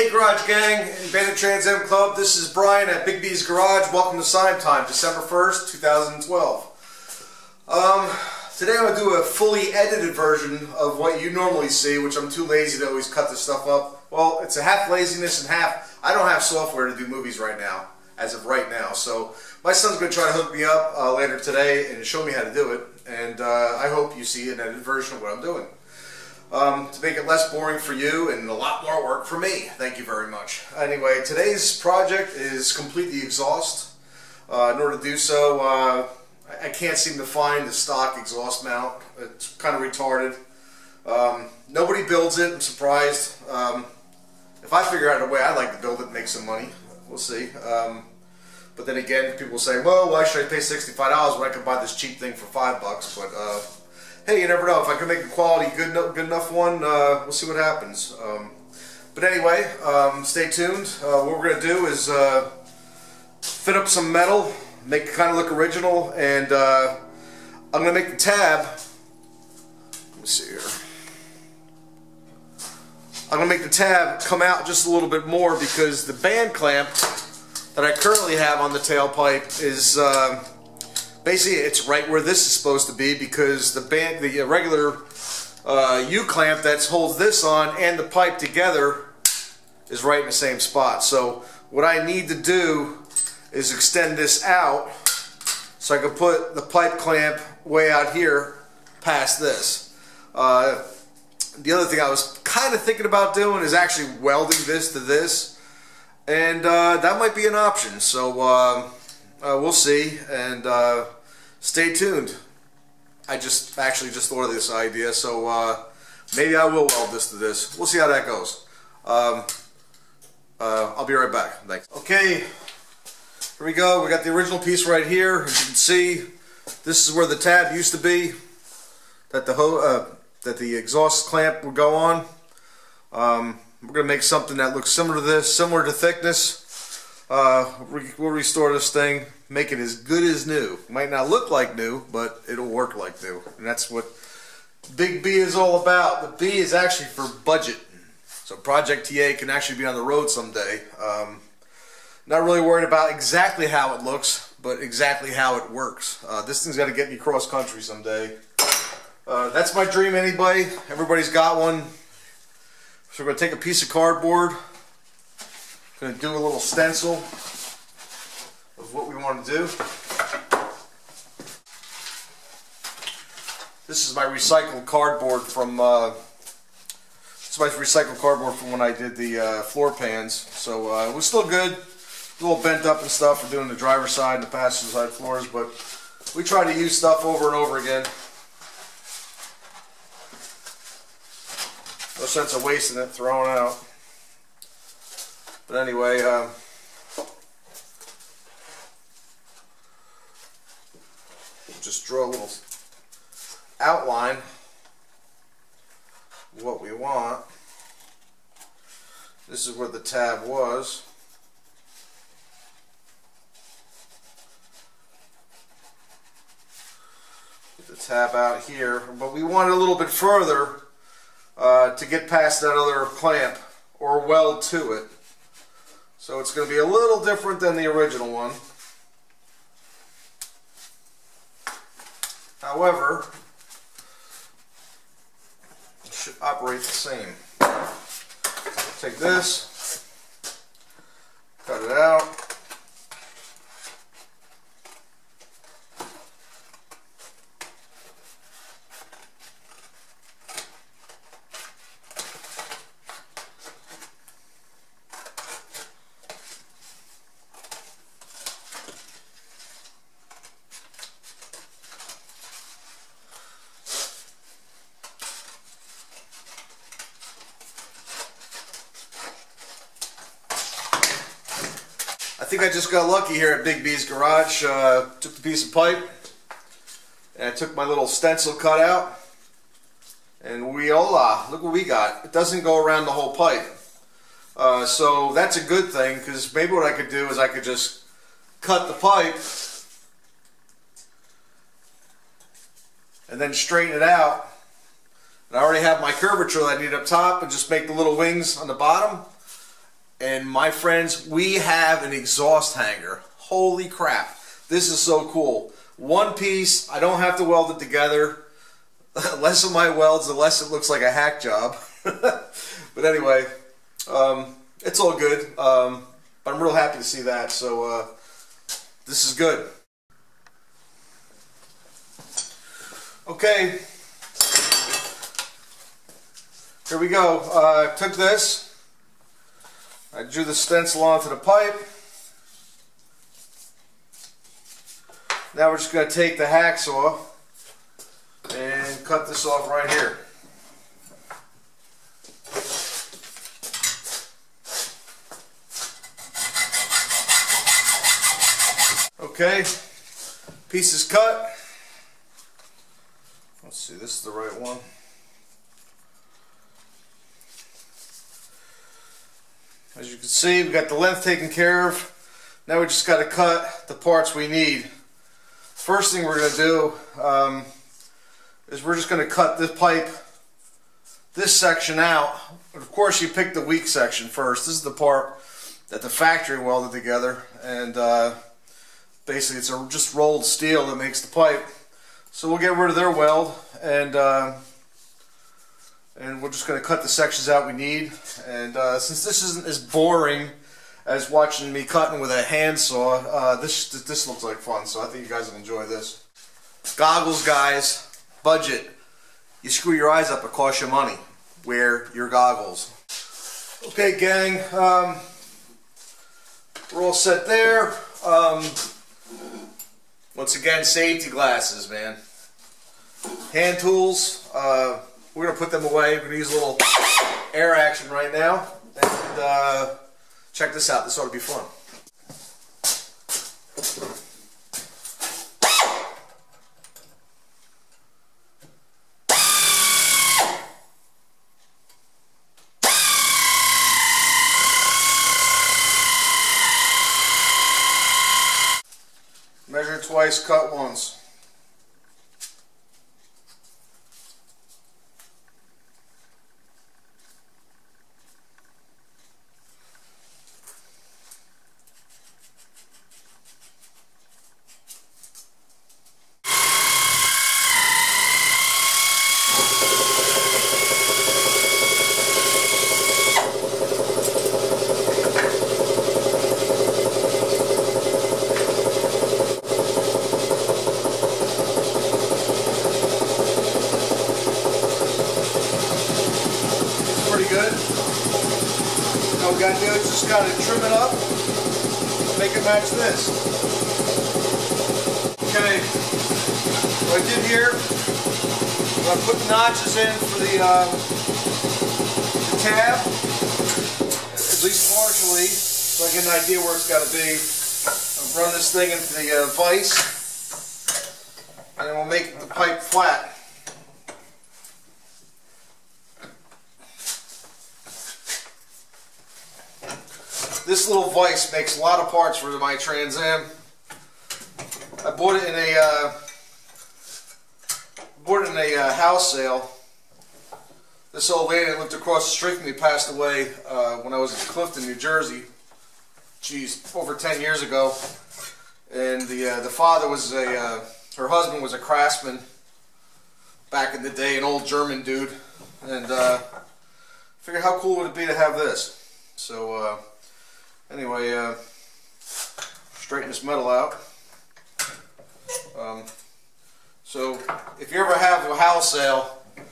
Hey Garage Gang and Bandit Trans Am Club, this is Brian at Big B's Garage. Welcome to Sign Time, December 1st, 2012. Today I'm going to do a fully edited version of what you normally see, which I'm too lazy to always cut this stuff up. Well, it's a half laziness and half, I don't have software to do movies right now, as of right now. So my son's going to try to hook me up later today and show me how to do it. And I hope you see an edited version of what I'm doing. To make it less boring for you and a lot more work for me. Thank you very much. Anyway, today's project is complete the exhaust. In order to do so, I can't seem to find the stock exhaust mount. It's kind of retarded. Nobody builds it. I'm surprised. If I figure out a way, I'd like to build it and make some money. We'll see. But then again, people say, well, why should I pay $65 when I can buy this cheap thing for $5? But hey, you never know. If I can make a quality, good enough one, we'll see what happens. But anyway, stay tuned. What we're going to do is fit up some metal, make it kind of look original, and I'm going to make the tab. Let me see here. I'm going to make the tab come out just a little bit more because the band clamp that I currently have on the tailpipe is basically, it's right where this is supposed to be because the regular U-clamp that holds this on and the pipe together is right in the same spot. So what I need to do is extend this out so I can put the pipe clamp way out here past this. The other thing I was kind of thinking about doing is actually welding this to this, and that might be an option. So we'll see, and stay tuned. I actually just thought of this idea, so maybe I will weld this to this. We'll see how that goes. I'll be right back. Thanks. Okay, here we go. We got the original piece right here. As you can see, this is where the tab used to be that the exhaust clamp would go on. We're going to make something that looks similar to this, similar to thickness. We'll restore this thing, make it as good as new. Might not look like new, but it'll work like new. And that's what Big B is all about. The B is actually for budget. So Project TA can actually be on the road someday. Not really worried about exactly how it looks, but exactly how it works. This thing's got to get me cross country someday. That's my dream anyway. Everybody's got one. So we're going to take a piece of cardboard. Going to do a little stencil of what we want to do. This is my recycled cardboard from when I did the floor pans. So it was still good. A little bent up and stuff for doing the driver's side and the passenger side floors, but we try to use stuff over and over again. No sense of wasting it, throwing it out. But anyway, just draw a little outline of what we want. This is where the tab was. Get the tab out here, but we want it a little bit further to get past that other clamp or weld to it. So it's going to be a little different than the original one. However, it should operate the same. Take this, cut it out. I think I just got lucky here at Big B's Garage. Took the piece of pipe and I took my little stencil cut out, and voila, look what we got. It doesn't go around the whole pipe. So that's a good thing, because maybe what I could do is I could just cut the pipe and then straighten it out. And I already have my curvature that I need up top, and just make the little wings on the bottom. And my friends, we have an exhaust hanger. Holy crap. This is so cool. One piece, I don't have to weld it together. The less of my welds, the less it looks like a hack job. But anyway, it's all good. But I'm real happy to see that. So this is good. Okay. Here we go. I took this. I drew the stencil onto the pipe. Now we're just going to take the hacksaw and cut this off right here. Okay, piece is cut. Let's see, this is the right one. As you can see, we've got the length taken care of. Now we just got to cut the parts we need. First thing we're going to do is we're just going to cut this pipe, this section out. Of course, you pick the weak section first. This is the part that the factory welded together, and basically it's just rolled steel that makes the pipe. So we'll get rid of their weld, and we're just going to cut the sections out we need. And since this isn't as boring as watching me cutting with a handsaw, this looks like fun, so I think you guys will enjoy this. Goggles, guys. Budget. You screw your eyes up, it costs you money. Wear your goggles. Okay, gang. We're all set there. Once again, safety glasses, man. Hand tools. We're going to put them away. We're going to use a little air action right now. And check this out. This ought to be fun. Measure twice, cut once. Good. All we gotta do is just gotta trim it up, make it match this. Okay, what I did here, I put the notches in for the tab, at least partially, so I get an idea where it's gotta be. I'll run this thing into the vise, and then we'll make the pipe flat. This little vise makes a lot of parts for my Trans Am. I bought it in a house sale. This old lady that lived across the street from me passed away when I was in Clifton, New Jersey. Geez, over 10 years ago. And the father was her husband was a craftsman back in the day, an old German dude. And figured how cool would it be to have this. So. Anyway, straighten this metal out. So, if you ever have a house sale, and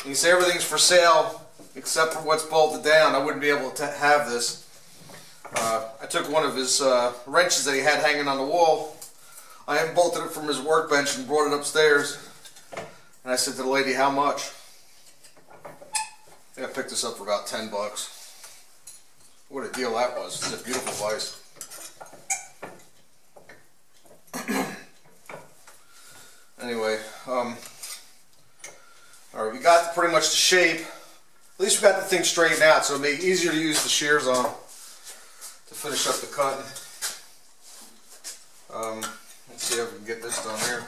you say everything's for sale except for what's bolted down, I wouldn't be able to have this. I took one of his wrenches that he had hanging on the wall. I unbolted it from his workbench and brought it upstairs. And I said to the lady, how much? I think I picked this up for about 10 bucks. What a deal that was. It's a beautiful vise. Anyway, alright, we got pretty much the shape. At least we got the thing straightened out, so it'll make it easier to use the shears on to finish up the cutting. Let's see if we can get this done here.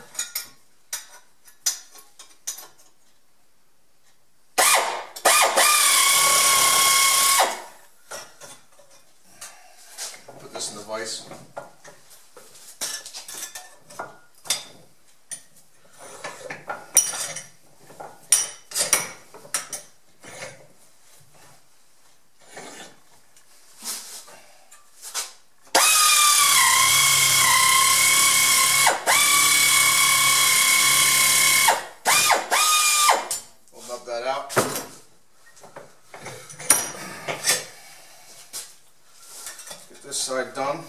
this side done.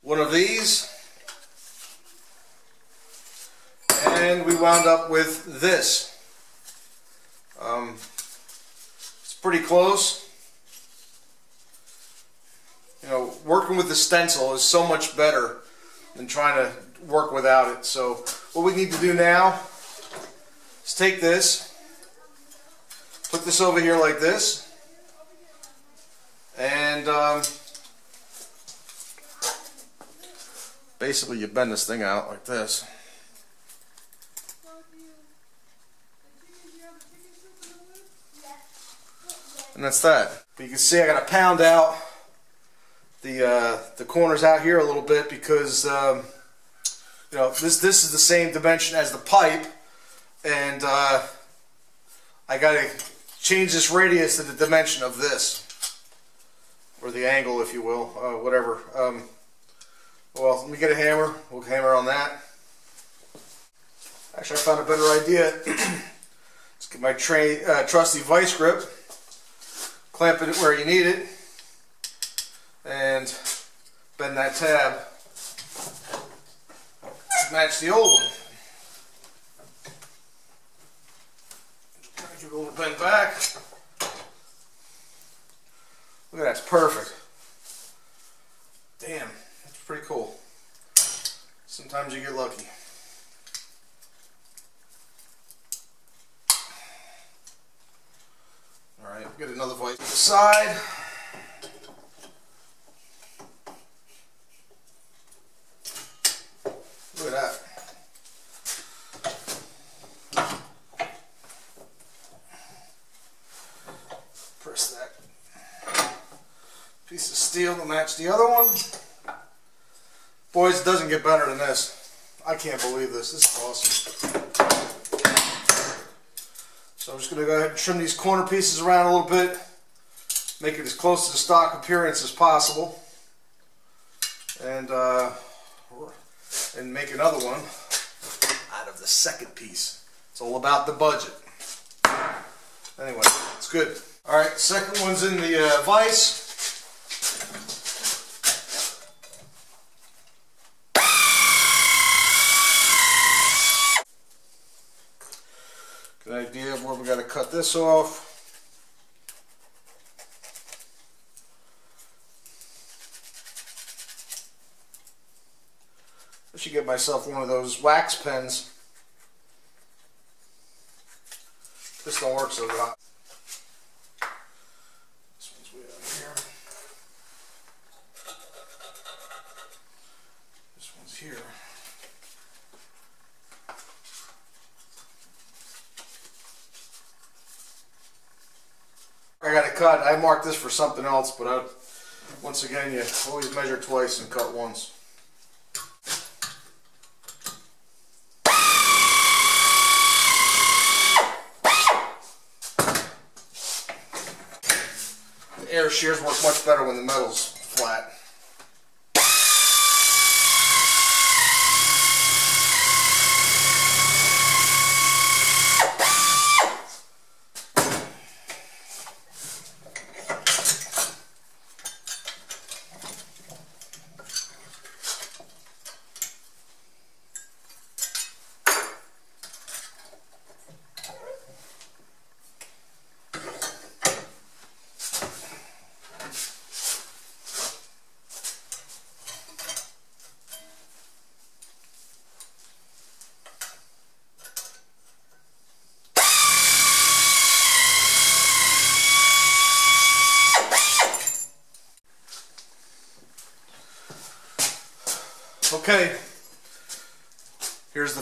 One of these, and we wound up with this. It's pretty close. You know, working with the stencil is so much better than trying to work without it. So what we need to do now is take this, put this over here like this, and basically you bend this thing out like this. And that's that. But you can see I got to pound out the corners out here a little bit because you know, this is the same dimension as the pipe, and I got to change this radius to the dimension of this, or the angle, if you will, whatever. Well, let me get a hammer. We'll hammer on that. Actually, I found a better idea. Let's get my trusty vice grip, clamp it where you need it, and bend that tab to match the old one. Kind of give it a little bend back. Look at that, it's perfect. Damn. Pretty cool. Sometimes you get lucky. Alright, we'll get another vice to the side. Look at that. Press that piece of steel to match the other one. Boys, it doesn't get better than this. I can't believe this. This is awesome. So I'm just going to go ahead and trim these corner pieces around a little bit. Make it as close to the stock appearance as possible. And make another one out of the second piece. It's all about the budget. Anyway, it's good. Alright, second one's in the vise. Good idea of where we got to cut this off. I should get myself one of those wax pens. This don't work so good. This one's way out here. This one's here. I got to cut. I marked this for something else, but once again, you always measure twice and cut once. The air shears work much better when the metal's flat.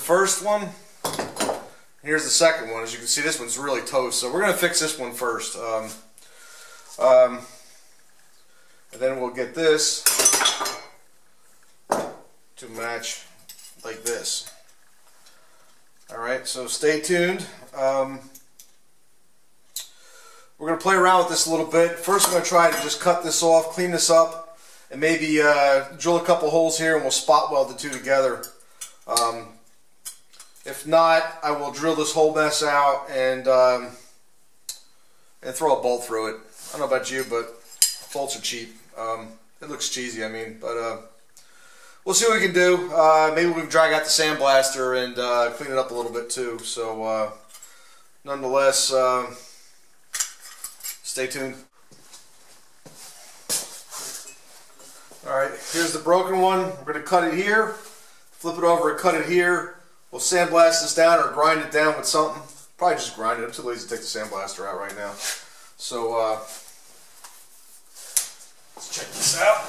first one. Here's the second one. As you can see, this one's really toast. So we're going to fix this one first. And then we'll get this to match like this. Alright, so stay tuned. We're going to play around with this a little bit. First I'm going to try to just cut this off, clean this up, and maybe drill a couple holes here and we'll spot weld the two together. If not, I will drill this whole mess out and throw a bolt through it. I don't know about you, but bolts are cheap. It looks cheesy, I mean, but we'll see what we can do. Maybe we can drag out the sandblaster and clean it up a little bit too. So, nonetheless, stay tuned. Alright, here's the broken one. We're going to cut it here, flip it over and cut it here. We'll sandblast this down or grind it down with something. Probably just grind it. I'm too lazy to take the sandblaster out right now. So, let's check this out.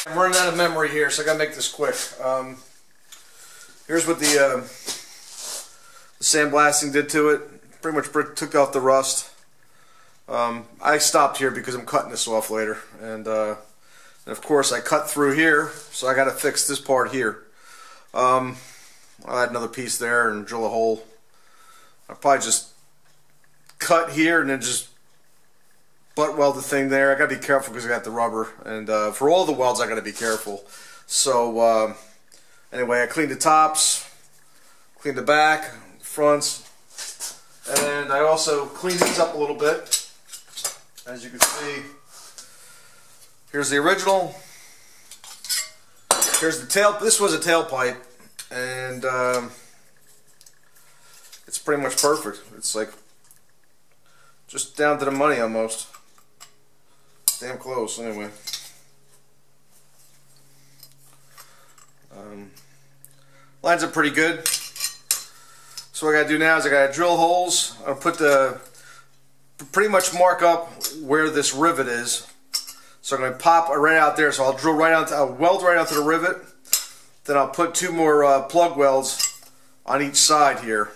I'm running out of memory here, so I gotta make this quick. Here's what the sandblasting did to it. Pretty much took off the rust. I stopped here because I'm cutting this off later, and of course I cut through here, so I gotta fix this part here. I'll add another piece there and drill a hole. I'll probably just cut here and then just butt weld the thing there. I gotta be careful because I got the rubber, and for all the welds I gotta be careful. So anyway, I cleaned the tops, cleaned the back, fronts, and I also cleaned these up a little bit. As you can see, here's the original. Here's the tail. This was a tailpipe, and it's pretty much perfect. It's like just down to the money almost. Damn close, anyway. Lines are pretty good. So what I gotta do now is I gotta drill holes. I'll pretty much mark up where this rivet is. So I'm gonna pop right out there. So I'll drill right onto, I'll weld right onto the rivet. Then I'll put two more plug welds on each side here.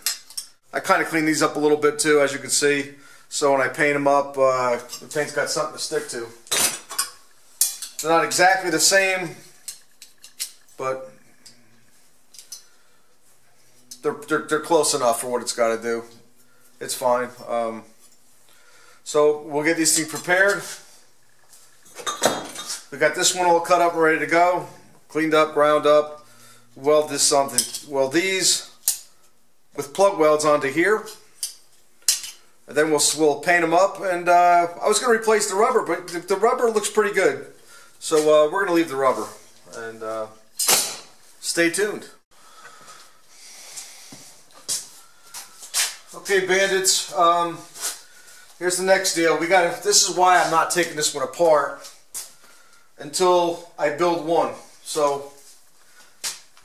I kind of clean these up a little bit too, as you can see. So when I paint them up, the paint's got something to stick to. They're not exactly the same, but they're close enough for what it's got to do. It's fine. So we'll get these things prepared. We got this one all cut up and ready to go, cleaned up, ground up. Weld this something. Weld these with plug welds onto here. And then we'll paint them up, and I was going to replace the rubber, but the rubber looks pretty good. So we're going to leave the rubber, and stay tuned. Okay, bandits, here's the next deal. This is why I'm not taking this one apart until I build one. So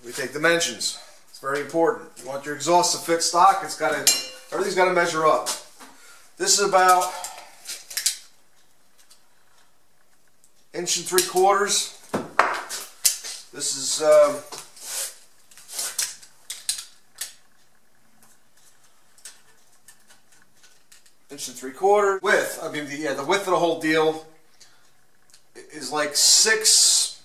we take dimensions. It's very important. You want your exhaust to fit stock, everything's got to measure up. This is about 1 3/4 inches. This is 1 3/4 inches. Width. I mean, the width of the whole deal is like 6.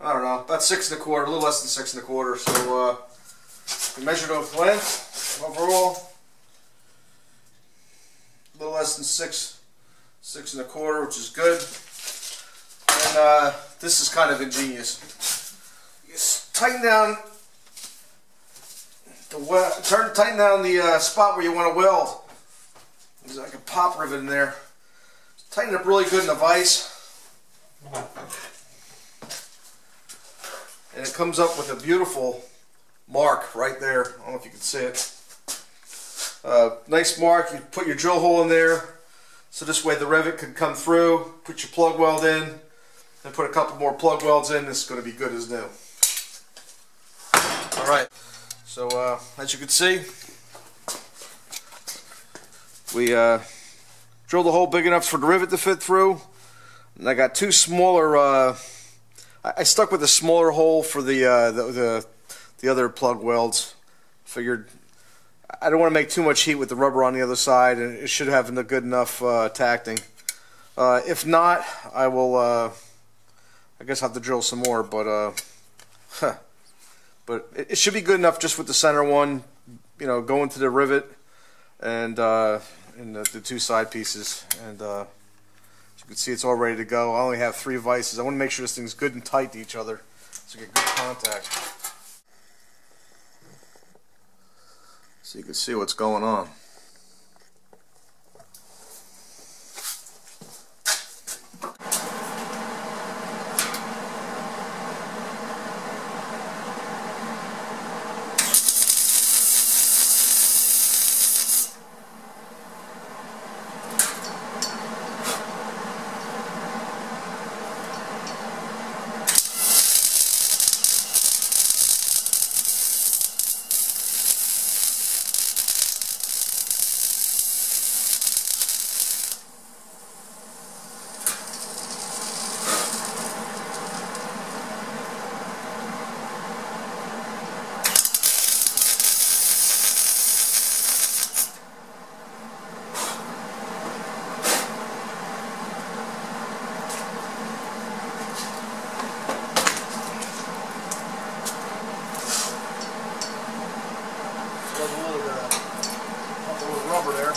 I don't know, about 6 1/4, a little less than 6 1/4. So we measured off length overall. A little less than 6 1/4, which is good. And this is kind of ingenious. You tighten down the spot where you want to weld pop rivet in there. Tighten it up really good in the vise. And it comes up with a beautiful mark right there. I don't know if you can see it. Nice mark. You put your drill hole in there, so this way the rivet can come through. Put your plug weld in, and put a couple more plug welds in. This is going to be good as new. Alright, so as you can see, we drilled a hole big enough for the rivet to fit through. And I got two smaller, I stuck with a smaller hole for the other plug welds. Figured I don't want to make too much heat with the rubber on the other side, and it should have a good enough tacting. If not, I will, I guess I'll have to drill some more, but it should be good enough just with the center one, you know, going to the rivet and the two side pieces. And as you can see, it's all ready to go. I only have 3 vices. I want to make sure this thing's good and tight to each other so you get good contact. So you can see what's going on. Rubber there.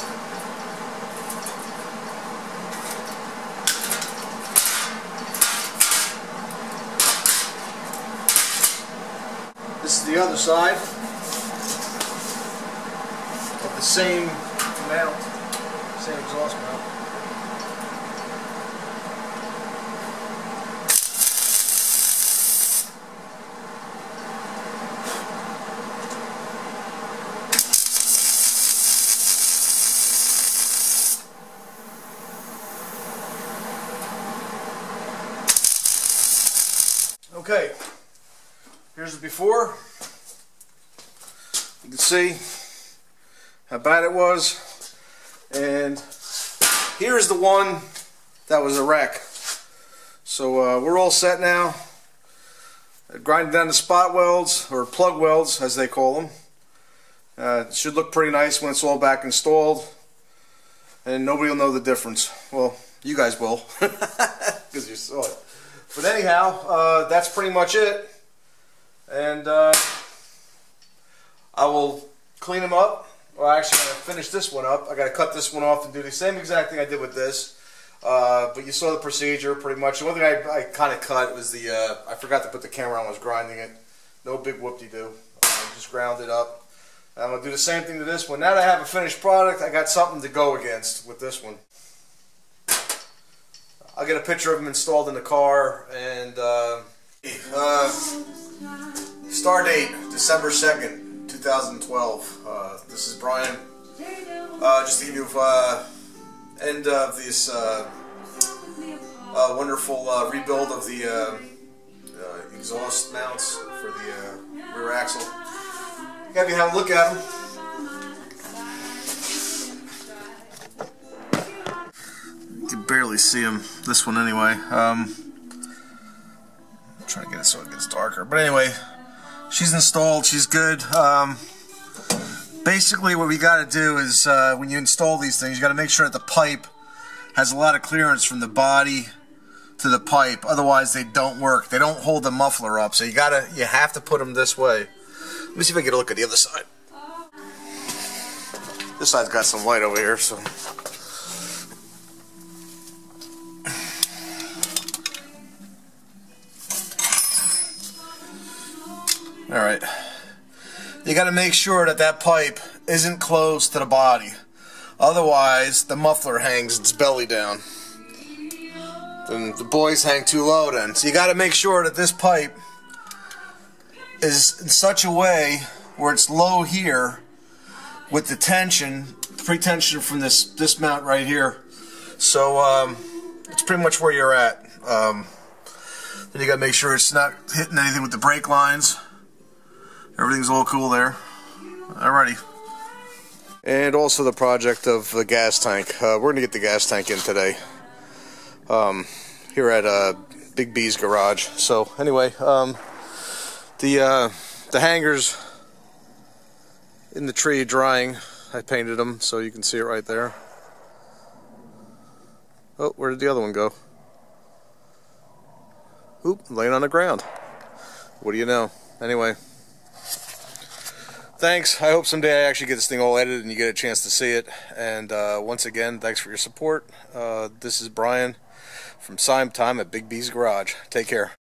This is the other side of the same mount, same exhaust mount. Okay, here's the before. You can see how bad it was, and here's the one that was a wreck. So we're all set now. Grinding down the spot welds, or plug welds as they call them. It should look pretty nice when it's all back installed, and nobody will know the difference. Well, you guys will, because you saw it. But anyhow, that's pretty much it, and I will clean them up. Well, actually, I'm going to finish this one up. I got to cut this one off and do the same exact thing I did with this. But you saw the procedure pretty much. The one thing I kind of cut was the, I forgot to put the camera on when I was grinding it. No big whoop-de-doo. Just ground it up. I'm going to do the same thing to this one. Now that I have a finished product, I got something to go against with this one. I'll get a picture of them installed in the car, and star date December 2nd, 2012. This is Brian. Just to give you end of this wonderful rebuild of the exhaust mounts for the rear axle. Have you have a look at them. You can barely see them, this one anyway. I'm trying to get it so it gets darker. But anyway, she's installed, she's good. Basically what we got to do is when you install these things, you got to make sure that the pipe has a lot of clearance from the body to the pipe. Otherwise they don't work. They don't hold the muffler up. So you have to put them this way. Let me see if I can get a look at the other side. This side's got some light over here, so. Alright, you got to make sure that that pipe isn't close to the body. Otherwise, the muffler hangs its belly down. Then the boys hang too low then. So you got to make sure that this pipe is in such a way where it's low here with the tension, pre-tension from this mount right here. So it's pretty much where you're at. Then you got to make sure it's not hitting anything with the brake lines. Everything's all cool there. Alrighty. And also the project of the gas tank. We're going to get the gas tank in today. Here at Big B's garage. So anyway, the hangers in the tree drying. I painted them so you can see it right there. Oh, where did the other one go? Oop, laying on the ground. What do you know? Anyway, thanks. I hope someday I actually get this thing all edited and you get a chance to see it. And once again, thanks for your support. This is Brian from Time at Big B's Garage. Take care.